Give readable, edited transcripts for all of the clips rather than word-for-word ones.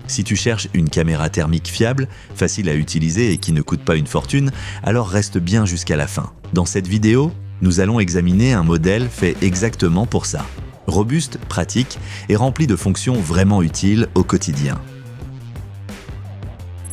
Si tu cherches une caméra thermique fiable, facile à utiliser et qui ne coûte pas une fortune, alors reste bien jusqu'à la fin. Dans cette vidéo, nous allons examiner un modèle fait exactement pour ça. Robuste, pratique et rempli de fonctions vraiment utiles au quotidien.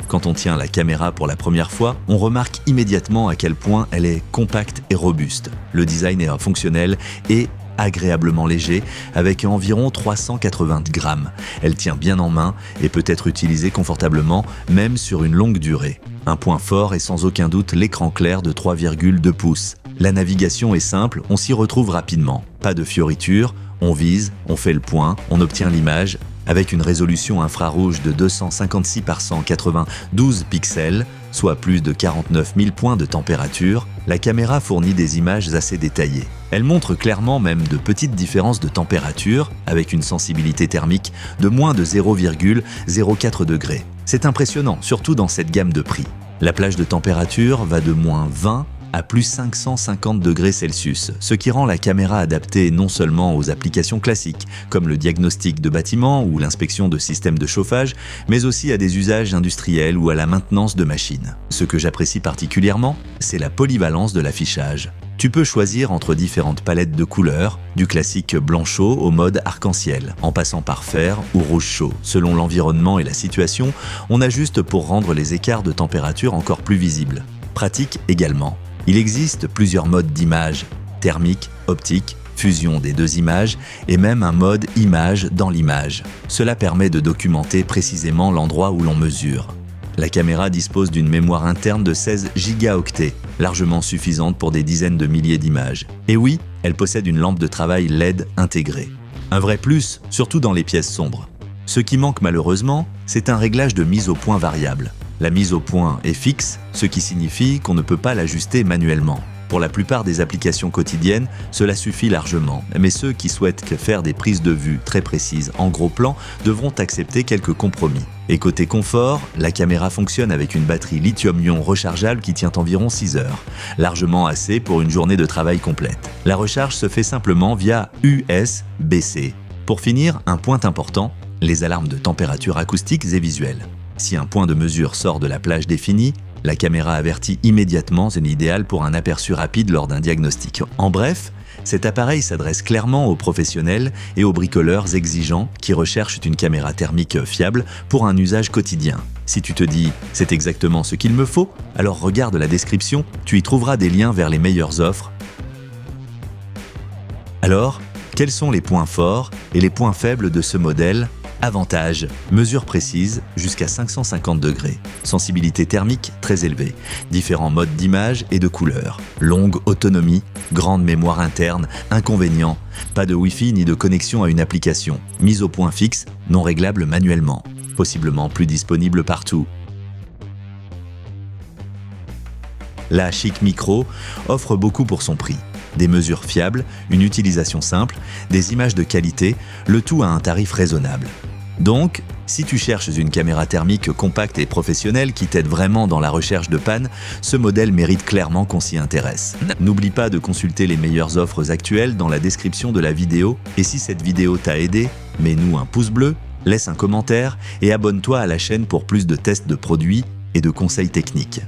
Quand on tient la caméra pour la première fois, on remarque immédiatement à quel point elle est compacte et robuste. Le design est fonctionnel et agréablement léger, avec environ 380 grammes. Elle tient bien en main et peut être utilisée confortablement, même sur une longue durée. Un point fort est sans aucun doute l'écran clair de 3,2 pouces. La navigation est simple, on s'y retrouve rapidement. Pas de fioritures, on vise, on fait le point, on obtient l'image. Avec une résolution infrarouge de 256 par 192 pixels, soit plus de 49 000 points de température, la caméra fournit des images assez détaillées. Elle montre clairement même de petites différences de température, avec une sensibilité thermique de moins de 0,04 degrés. C'est impressionnant, surtout dans cette gamme de prix. La plage de température va de moins 20 à plus 550 degrés Celsius, ce qui rend la caméra adaptée non seulement aux applications classiques, comme le diagnostic de bâtiments ou l'inspection de systèmes de chauffage, mais aussi à des usages industriels ou à la maintenance de machines. Ce que j'apprécie particulièrement, c'est la polyvalence de l'affichage. Tu peux choisir entre différentes palettes de couleurs, du classique blanc chaud au mode arc-en-ciel, en passant par fer ou rouge chaud. Selon l'environnement et la situation, on ajuste pour rendre les écarts de température encore plus visibles. Pratique également. Il existe plusieurs modes d'image, thermique, optique, fusion des deux images et même un mode image dans l'image. Cela permet de documenter précisément l'endroit où l'on mesure. La caméra dispose d'une mémoire interne de 16 gigaoctets, largement suffisante pour des dizaines de milliers d'images. Et oui, elle possède une lampe de travail LED intégrée. Un vrai plus, surtout dans les pièces sombres. Ce qui manque malheureusement, c'est un réglage de mise au point variable. La mise au point est fixe, ce qui signifie qu'on ne peut pas l'ajuster manuellement. Pour la plupart des applications quotidiennes, cela suffit largement, mais ceux qui souhaitent faire des prises de vue très précises en gros plan devront accepter quelques compromis. Et côté confort, la caméra fonctionne avec une batterie lithium-ion rechargeable qui tient environ 6 heures, largement assez pour une journée de travail complète. La recharge se fait simplement via USB-C. Pour finir, un point important, les alarmes de température acoustiques et visuelles. Si un point de mesure sort de la plage définie, la caméra avertit immédiatement, c'est l'idéal pour un aperçu rapide lors d'un diagnostic. En bref, cet appareil s'adresse clairement aux professionnels et aux bricoleurs exigeants qui recherchent une caméra thermique fiable pour un usage quotidien. Si tu te dis « c'est exactement ce qu'il me faut », alors regarde la description, tu y trouveras des liens vers les meilleures offres. Alors, quels sont les points forts et les points faibles de ce modèle ? Avantages, mesure précise jusqu'à 550 degrés, sensibilité thermique très élevée, différents modes d'image et de couleurs, longue autonomie, grande mémoire interne, inconvénients, pas de Wi-Fi ni de connexion à une application, mise au point fixe, non réglable manuellement, possiblement plus disponible partout. La Chic Micro offre beaucoup pour son prix. Des mesures fiables, une utilisation simple, des images de qualité, le tout à un tarif raisonnable. Donc, si tu cherches une caméra thermique compacte et professionnelle qui t'aide vraiment dans la recherche de panne, ce modèle mérite clairement qu'on s'y intéresse. N'oublie pas de consulter les meilleures offres actuelles dans la description de la vidéo. Et si cette vidéo t'a aidé, mets-nous un pouce bleu, laisse un commentaire et abonne-toi à la chaîne pour plus de tests de produits et de conseils techniques.